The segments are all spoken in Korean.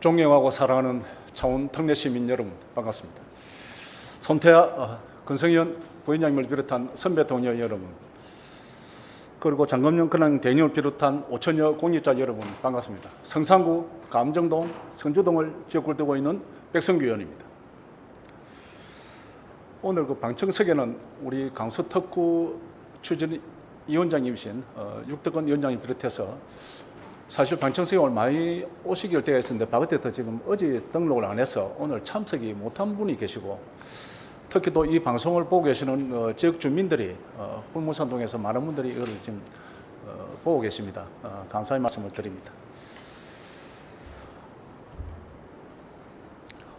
존경하고 사랑하는 창원 특례 시민 여러분 반갑습니다. 손태하 권성현 부위원장님을 비롯한 선배 동료 여러분, 그리고 장검영 근황 대행을 비롯한 5천여 공직자 여러분 반갑습니다. 성산구, 감정동, 성주동을 지역구를 두고 있는 백성규 의원입니다. 오늘 그 방청석에는 우리 강서특구 추진위원장님이신 육덕원 위원장님 비롯해서 사실 방청석에 오늘 많이 오시길 되어 있었는데 바깥에서 지금 어제 등록을 안 해서 오늘 참석이 못한 분이 계시고, 특히 또 이 방송을 보고 계시는 지역 주민들이 홀무산동에서 많은 분들이 이걸 지금 보고 계십니다. 감사의 말씀을 드립니다.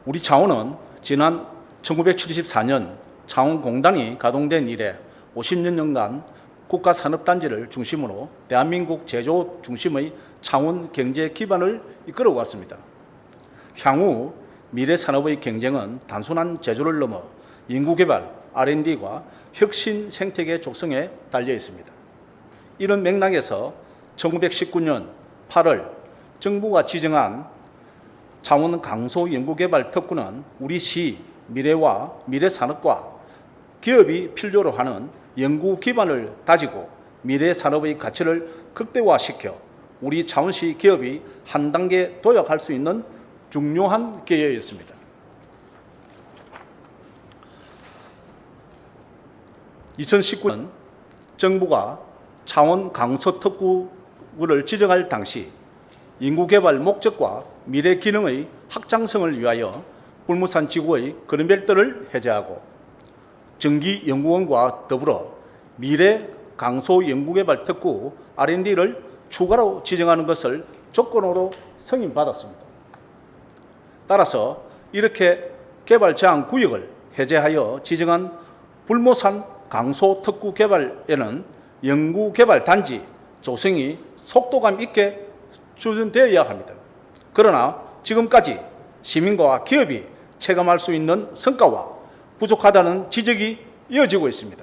우리 창원은 지난 1974년 창원공단이 가동된 이래 50년간 국가산업단지를 중심으로 대한민국 제조업 중심의 창원 경제 기반을 이끌어왔습니다. 향후 미래 산업의 경쟁은 단순한 제조를 넘어 연구개발, R&D과 혁신 생태계 조성에 달려 있습니다. 이런 맥락에서 1919년 8월 정부가 지정한 창원 강소 연구개발 특구는 우리 시 미래와 미래산업과 기업이 필요로 하는 연구 기반을 다지고 미래 산업의 가치를 극대화시켜 우리 창원시 기업이 한 단계 도약할 수 있는 중요한 기회였습니다. 2019년 정부가 창원 강서 특구를 지정할 당시 연구개발 목적과 미래 기능의 확장성을 위하여 불무산 지구의 그린벨트를 해제하고 전기연구원과 더불어 미래 강소 연구개발 특구 R&D를 추가로 지정하는 것을 조건으로 승인받았습니다. 따라서 이렇게 개발 제한 구역을 해제하여 지정한 불모산 강소 특구 개발에는 연구개발 단지 조성이 속도감 있게 추진되어야 합니다. 그러나 지금까지 시민과 기업이 체감할 수 있는 성과와 부족하다는 지적이 이어지고 있습니다.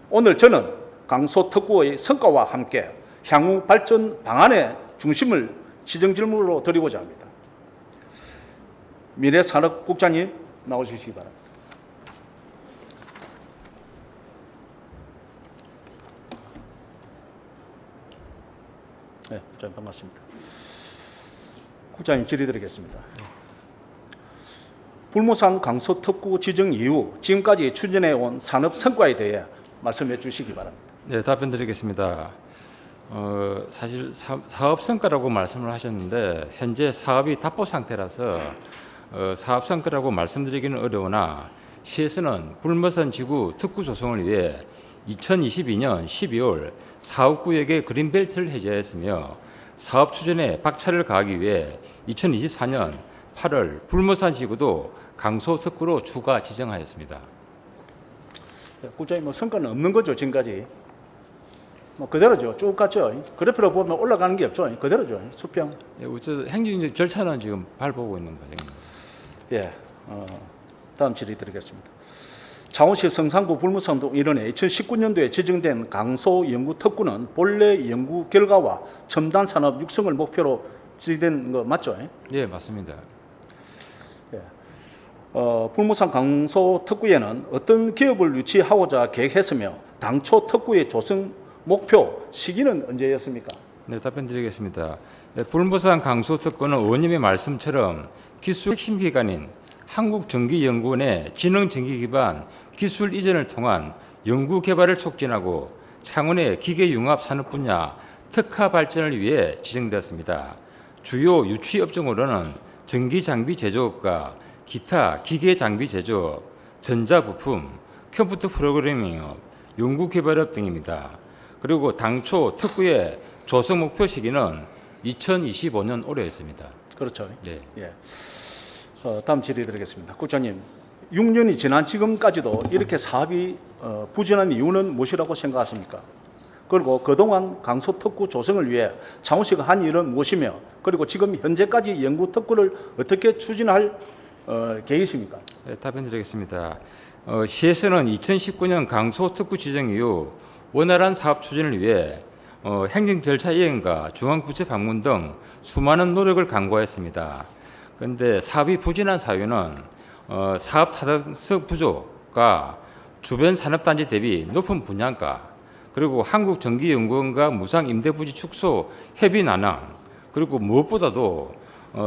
오늘 저는 강소 특구의 성과와 함께 향후 발전 방안의 중심을 시정 질문으로 드리고자 합니다. 미래산업국장님 나오시기 바랍니다. 네, 국장님 반갑습니다. 국장님 질의드리겠습니다. 불모산 강소 특구 지정 이후 지금까지 추진해 온 산업 성과에 대해 말씀해 주시기 바랍니다. 네, 답변드리겠습니다. 사실 사업 성과라고 말씀을 하셨는데 현재 사업이 답보 상태라서 사업 성과라고 말씀드리기는 어려우나 시에서는 불모산 지구 특구 조성을 위해 2022년 12월 사업구역의 그린벨트를 해제했으며 사업 추진에 박차를 가하기 위해 2024년 8월 불모산 지구도 강소 특구로 추가 지정하였습니다. 국장님 성과는 없는 거죠 지금까지? 그대로죠. 쭉 갔죠. 그래프로 보면 올라가는 게 없죠. 그대로죠. 수평. 예, 우선 행정적 절차는 지금 밟아오고 있는 과정입니다. 예, 다음 질의 드리겠습니다. 창원시 성산구 불무산동 일원에 2019년도에 지정된 강소 연구 특구는 본래 연구 결과와 첨단 산업 육성을 목표로 지정된 거 맞죠? 예, 맞습니다. 예. 불무산 강소 특구에는 어떤 기업을 유치하고자 계획했으며 당초 특구의 조성 목표 시기는 언제였습니까? 네, 답변드리겠습니다. 네, 불모산 강소 특구는 의원님의 말씀처럼 기술 핵심 기관인 한국전기연구원의 지능전기 기반 기술 이전을 통한 연구 개발을 촉진하고 창원의 기계융합 산업 분야 특화 발전을 위해 지정되었습니다. 주요 유치 업종으로는 전기 장비 제조업과 기타 기계 장비 제조업, 전자부품, 컴퓨터 프로그래밍업, 연구 개발업 등입니다. 그리고 당초 특구의 조성 목표 시기는 2025년 올해였습니다. 그렇죠. 네. 예. 다음 질의 드리겠습니다. 국장님, 6년이 지난 지금까지도 이렇게 사업이 부진한 이유는 무엇이라고 생각하십니까? 그리고 그동안 강소 특구 조성을 위해 창원시가 한 일은 무엇이며, 그리고 지금 현재까지 연구 특구를 어떻게 추진할 계획이십니까? 네, 답변드리겠습니다. 시에서는 2019년 강소 특구 지정 이후 원활한 사업 추진을 위해 행정 절차 이행과 중앙부처 방문 등 수많은 노력을 강구했습니다. 그런데 사업이 부진한 사유는 사업 타당성 부족과 주변 산업단지 대비 높은 분양가, 그리고 한국전기연구원과 무상임대부지 축소 협의 난항, 그리고 무엇보다도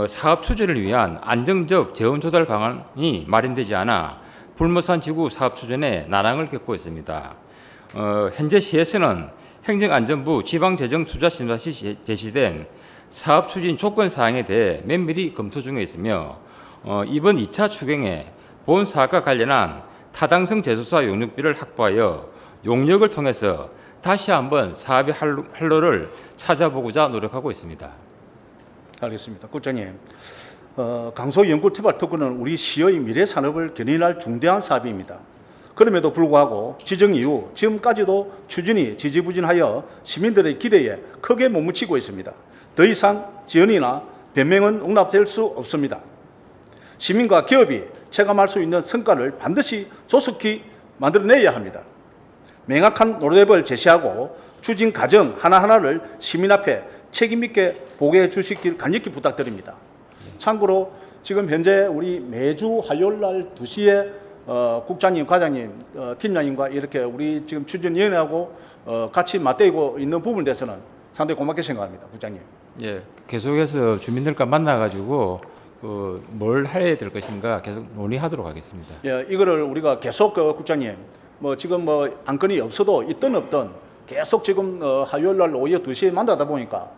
사업 추진을 위한 안정적 재원 조달 방안이 마련되지 않아 불모산 지구 사업 추진에 난항을 겪고 있습니다. 현재 시에서는 행정안전부 지방재정투자심사 시 제시된 사업 추진 조건 사항에 대해 면밀히 검토 중에 있으며 이번 2차 추경에 본 사업과 관련한 타당성 재조사 용역비를 확보하여 용역을 통해서 다시 한번 사업의 활로를 찾아보고자 노력하고 있습니다. 알겠습니다. 국장님, 강소 연구 개발 특구는 우리 시의 미래 산업을 견인할 중대한 사업입니다. 그럼에도 불구하고 지정 이후 지금까지도 추진이 지지부진하여 시민들의 기대에 크게 못 미치고 있습니다. 더 이상 지연이나 변명은 용납될 수 없습니다. 시민과 기업이 체감할 수 있는 성과를 반드시 조속히 만들어내야 합니다. 명확한 로드맵을 제시하고 추진 과정 하나하나를 시민 앞에 책임 있게 보고해 주시길 간곡히 부탁드립니다. 참고로 지금 현재 우리 매주 화요일 날 2시에 국장님, 과장님, 팀장님과 이렇게 우리 지금 추진위원회하고 같이 맞대고 있는 부분에 대해서는 상당히 고맙게 생각합니다. 국장님. 예, 계속해서 주민들과 만나가지고 뭘 해야 될 것인가 계속 논의하도록 하겠습니다. 예, 이거를 우리가 계속 국장님, 지금 안건이 없어도 있든 없든 계속 지금 화요일 날 오후 2시에 만나다 보니까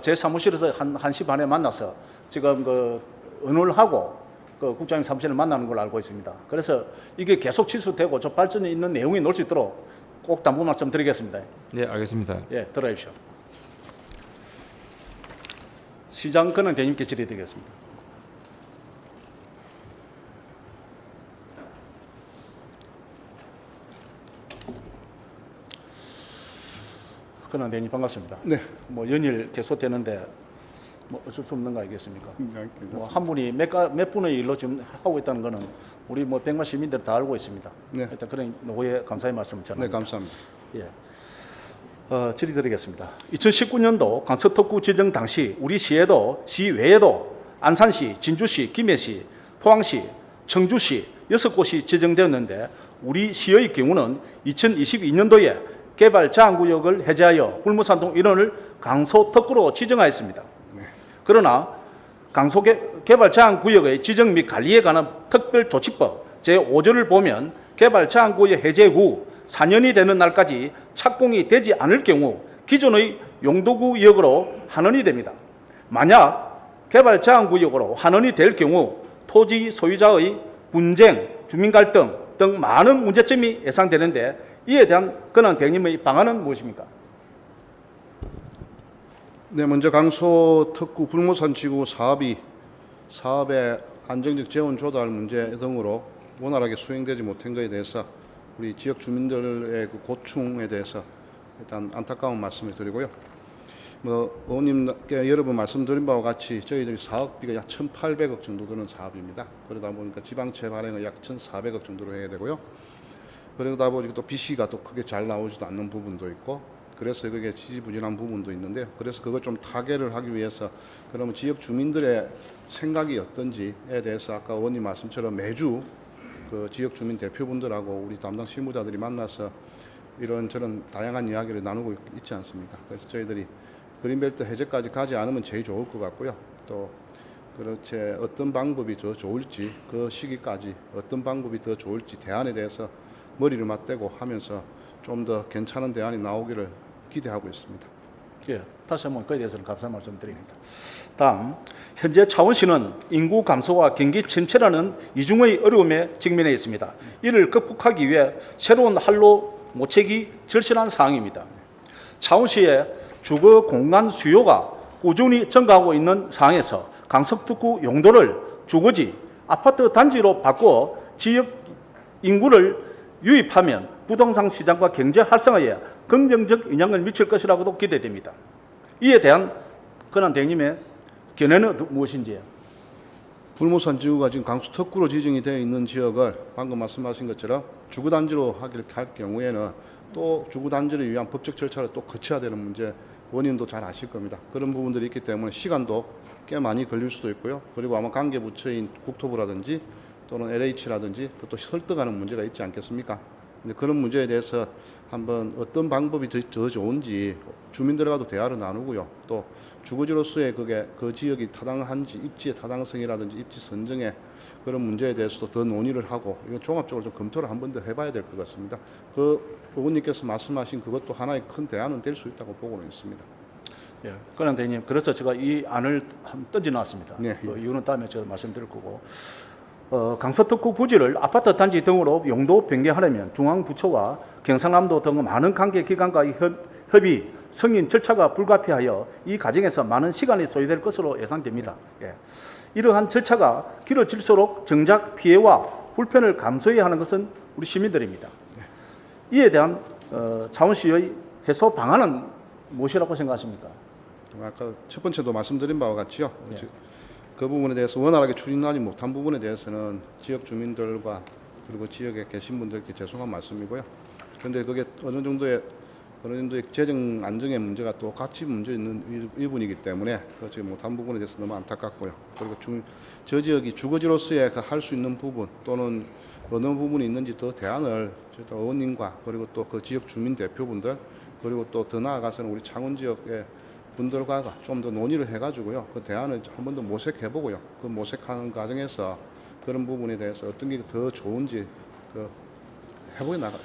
제 사무실에서 한 1시 반에 만나서 지금 의논을 하고 국장님 사무실을 만나는 걸로 알고 있습니다. 그래서 이게 계속 취소되고 저 발전이 있는 내용이 나올 수 있도록 꼭 당부 말씀 드리겠습니다. 네, 알겠습니다. 예, 들어주십시오. 시장 권한 대님께 질의드리겠습니다. 권한 대님 반갑습니다. 네. 연일 계속되는데 어쩔 수 없는 거 아니겠습니까? 네, 한 분이 몇 분의 일로 지금 하고 있다는 거는 우리 100만 시민들 다 알고 있습니다. 네. 일단 그런 노고에 감사의 말씀을 전합니다. 네, 감사합니다. 예. 질의드리겠습니다. 2019년도 강서특구 지정 당시 우리 시에도 시외에도 안산시, 진주시, 김해시, 포항시, 청주시 6곳이 지정되었는데 우리 시의 경우는 2022년도에 개발 제한구역을 해제하여 불무산동 일원을 강소특구로 지정하였습니다. 그러나 강소 개발 제한구역의 지정 및 관리에 관한 특별조치법 제5조를 보면 개발 제한구역 해제 후 4년이 되는 날까지 착공이 되지 않을 경우 기존의 용도구역으로 환원이 됩니다. 만약 개발 제한구역으로 환원이 될 경우 토지 소유자의 분쟁, 주민 갈등 등 많은 문제점이 예상되는데 이에 대한 권한 대행님의 방안은 무엇입니까? 네, 먼저 강소 특구 불모산 지구 사업의 안정적 재원 조달 문제 등으로 원활하게 수행되지 못한 것에 대해서 우리 지역 주민들의 그 고충에 대해서 일단 안타까운 말씀을 드리고요. 의원님께 여러 번 말씀드린 바와 같이 저희들이 사업비가 약 1,800억 정도 드는 사업입니다. 그러다 보니까 지방채 발행을 약 1,400억 정도로 해야 되고요. 그러다 보니까 또 BC가 또 크게 잘 나오지도 않는 부분도 있고 그래서 그게 지지부진한 부분도 있는데요. 그래서 그걸 좀 타개를 하기 위해서 그러면 지역 주민들의 생각이 어떤지에 대해서 아까 의원님 말씀처럼 매주 그 지역 주민 대표분들하고 우리 담당 실무자들이 만나서 이런저런 다양한 이야기를 나누고 있지 않습니까? 그래서 저희들이 그린벨트 해제까지 가지 않으면 제일 좋을 것 같고요. 또 그렇지 어떤 방법이 더 좋을지 그 시기까지 어떤 방법이 더 좋을지 대안에 대해서 머리를 맞대고 하면서 좀 더 괜찮은 대안이 나오기를 기대하고 있습니다. 예, 다시 한번 그에 대해서는 감사 말씀드립니다. 다음, 현재 차원시는 인구 감소와 경기 침체라는 이중의 어려움에 직면해 있습니다. 이를 극복하기 위해 새로운 할로 모책이 절실한 사항입니다. 차원시의 주거 공간 수요가 꾸준히 증가하고 있는 상황에서 강서특구 용도를 주거지, 아파트 단지로 바꾸어 지역 인구를 유입하면 부동산 시장과 경제 활성화에 긍정적 영향을 미칠 것이라고도 기대됩니다. 이에 대한 권한 대행님의 견해는 무엇인지요? 불모산 지구가 지금 강수 특구로 지정이 되어 있는 지역을 방금 말씀하신 것처럼 주거단지로 할 경우에는 또 주거 단절을 위한 법적 절차를 또 거쳐야 되는 문제 원인도 잘 아실 겁니다. 그런 부분들이 있기 때문에 시간도 꽤 많이 걸릴 수도 있고요. 그리고 아마 관계 부처인 국토부라든지 또는 LH라든지 그것도 설득하는 문제가 있지 않겠습니까? 근데 그런 문제에 대해서 한번 어떤 방법이 더 좋은지 주민들과도 대화를 나누고요. 또 주거지로서의 그게 그 지역이 타당한지 입지의 타당성이라든지 입지 선정의 그런 문제에 대해서도 더 논의를 하고 이거 종합적으로 좀 검토를 한 번 더 해봐야 될 것 같습니다. 그 의원님께서 말씀하신 그것도 하나의 큰 대안은 될 수 있다고 보고는 있습니다. 예, 권한 대행님, 그래서 제가 이 안을 한번 던져놨습니다. 네, 그 이유는 다음에 제가 말씀드릴 거고, 강서특구 부지를 아파트 단지 등으로 용도 변경하려면 중앙부처와 경상남도 등 많은 관계기관과의 협의, 승인 절차가 불가피하여 이 과정에서 많은 시간이 소요될 것으로 예상됩니다. 예. 이러한 절차가 길어질수록 정작 피해와 불편을 감수해야 하는 것은 우리 시민들입니다. 이에 대한 자원시의 해소 방안은 무엇이라고 생각하십니까? 아까 첫 번째도 말씀드린 바와 같이요. 네. 그 부분에 대해서 원활하게 추진하지 못한 부분에 대해서는 지역 주민들과 그리고 지역에 계신 분들께 죄송한 말씀이고요. 그런데 그게 어느 정도의 재정 안정의 문제가 또 같이 문제 있는 부분이기 때문에 그렇지 못한 부분에 대해서 너무 안타깝고요. 그리고 저 지역이 주거지로서의 할 수 있는 부분 또는 어느 부분이 있는지 더 대안을 의원님과 그리고 또 그 지역 주민 대표분들 그리고 또 더 나아가서는 우리 창원 지역의 분들과 좀 더 논의를 해가지고요. 그 대안을 한 번 더 모색해보고요. 그 모색하는 과정에서 그런 부분에 대해서 어떤 게 더 좋은지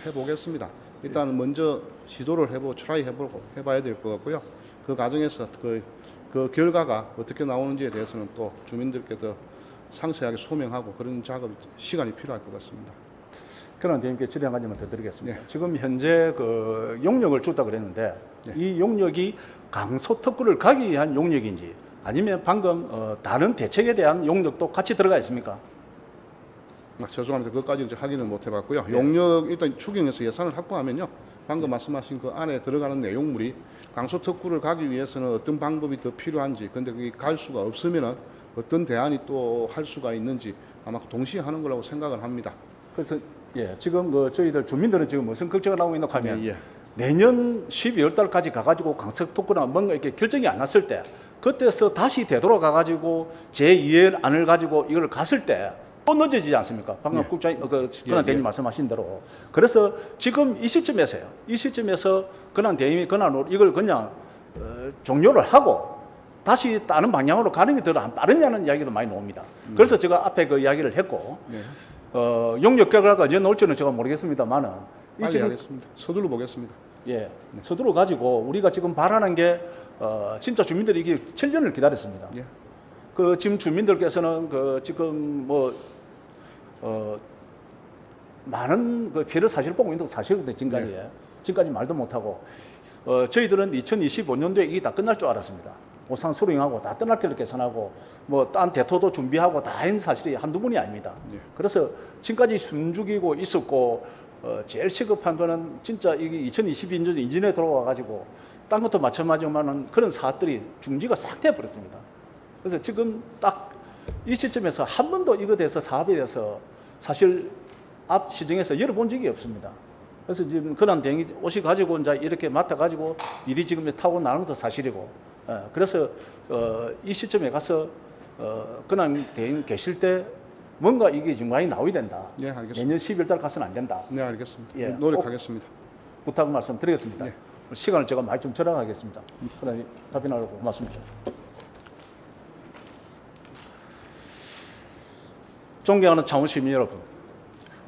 해보겠습니다. 일단 먼저 시도를 해봐야 될 것 같고요. 그 과정에서 그 결과가 어떻게 나오는지에 대해서는 또 주민들께 더 상세하게 소명하고 그런 작업 시간이 필요할 것 같습니다. 그런 대행께 질의 한 가지만 더 드리겠습니다. 네. 지금 현재 그 용역을 줬다 그랬는데 네. 이 용역이 강소특구를 가기 위한 용역인지 아니면 방금 다른 대책에 대한 용역도 같이 들어가 있습니까? 죄송합니다. 그것까지는 확인을 못 해봤고요. 네. 용역 일단 추경에서 예산을 확보하면요. 방금 말씀하신 그 안에 들어가는 내용물이 강소특구를 가기 위해서는 어떤 방법이 더 필요한지, 근데 그게 갈 수가 없으면은 어떤 대안이 또 할 수가 있는지 아마 동시에 하는 거라고 생각을 합니다. 그래서 예, 지금 저희들 주민들은 지금 무슨 걱정을 하고 있나 하면 예. 내년 12월 달까지 가가지고 강서특구나 뭔가 이렇게 결정이 안 났을 때 그때서 다시 되돌아가가지고 제2의 안을 가지고 이걸 갔을 때 또 늦어지지 않습니까? 방금 예. 국장님, 권한 예, 대행님 예. 말씀하신 대로. 그래서 지금 이 시점에서요. 이 시점에서 권한 대행이 권한으로 이걸 그냥 종료를 하고 다시 다른 방향으로 가는 게 더 안 빠르냐는 이야기도 많이 나옵니다. 그래서 제가 앞에 그 이야기를 했고 네. 용역 결과가 언제 나올지는 제가 모르겠습니다만은 이 빨리 지금 하겠습니다. 서둘러 보겠습니다. 예, 서두로 가지고 우리가 지금 바라는 게 진짜 주민들이 이게 7년을 기다렸습니다. 예. 그 지금 주민들께서는 지금 많은 그 피해를 사실 보고 있는 건 사실인데 지금까지 말도 못하고 저희들은 2025년도에 이게 다 끝날 줄 알았습니다. 오산 수령하고 다 떠날 길을 계산하고 딴 대토도 준비하고 다 한 사실이 한두 번이 아닙니다. 예. 그래서 지금까지 숨죽이고 있었고 제일 시급한 거는 진짜 이게 2022년 인진에 들어와 가지고 딴 것도 마찬가지만은 그런 사업들이 중지가 싹 돼 버렸습니다. 그래서 지금 딱 이 시점에서 한 번도 이거 대해서 사업에 대해서 사실 앞 시정에서 열어본 적이 없습니다. 그래서 지금 권한 대행이 오시 가지고 이제 이렇게 맡아 가지고 일이 지금 타고 나는 것도 사실이고, 그래서 이 시점에 가서 권한 대행 계실 때 뭔가 이게 정말 나와야 된다. 네, 알겠습니다. 내년 12월 달 가서는 안 된다. 네, 알겠습니다. 예. 노력하겠습니다. 부탁 말씀드리겠습니다. 네. 시간을 제가 많이 좀 절약하겠습니다. 그러니 답변하려고 고맙습니다. 존경하는 창원 시민 여러분,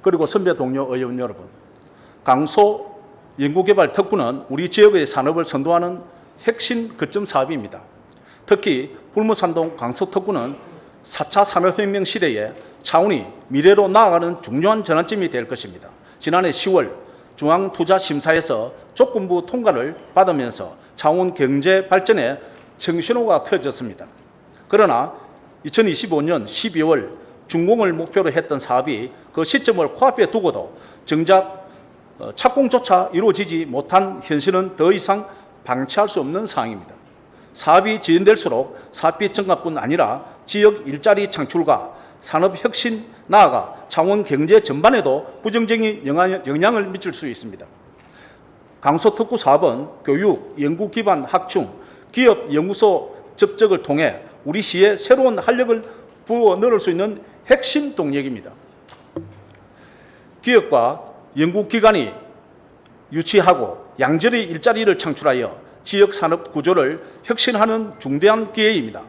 그리고 선배 동료 의원 여러분, 강소 연구개발 특구는 우리 지역의 산업을 선도하는 핵심 거점 사업입니다. 특히 불무산동 강소 특구는 4차 산업혁명 시대에 창원이 미래로 나아가는 중요한 전환점이 될 것입니다. 지난해 10월 중앙투자심사에서 조건부 통과를 받으면서 창원 경제 발전에 청신호가 켜졌습니다. 그러나 2025년 12월 준공을 목표로 했던 사업이 그 시점을 코앞에 두고도 정작 착공조차 이루어지지 못한 현실은 더 이상 방치할 수 없는 상황입니다. 사업이 진행될수록 사업비 증가뿐 아니라 지역 일자리 창출과 산업혁신 나아가 창원 경제 전반에도 부정적인 영향을 미칠 수 있습니다. 강소특구 사업은 교육, 연구 기반 확충, 기업 연구소 접촉을 통해 우리 시에 새로운 활력을 부어 넣을 수 있는 핵심 동력입니다. 기업과 연구기관이 유치하고 양질의 일자리를 창출하여 지역 산업 구조를 혁신하는 중대한 기회입니다.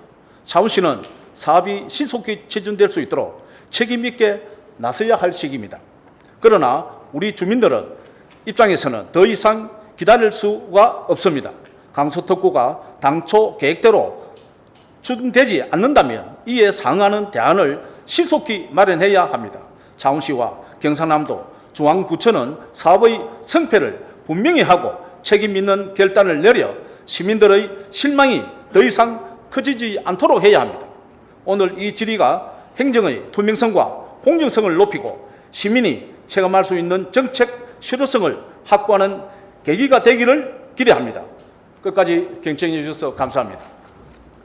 차운시는 사업이 신속히 추진될 수 있도록 책임 있게 나서야 할 시기입니다. 그러나 우리 주민들은 입장에서는 더 이상 기다릴 수가 없습니다. 강소특구가 당초 계획대로 추진되지 않는다면 이에 상응하는 대안을 신속히 마련해야 합니다. 차운시와 경상남도 중앙구청은 사업의 성패를 분명히 하고 책임 있는 결단을 내려 시민들의 실망이 더 이상 커지지 않도록 해야 합니다. 오늘 이 질의가 행정의 투명성과 공정성을 높이고 시민이 체감할 수 있는 정책 실효성을 확보하는 계기가 되기를 기대합니다. 끝까지 경청해 주셔서 감사합니다.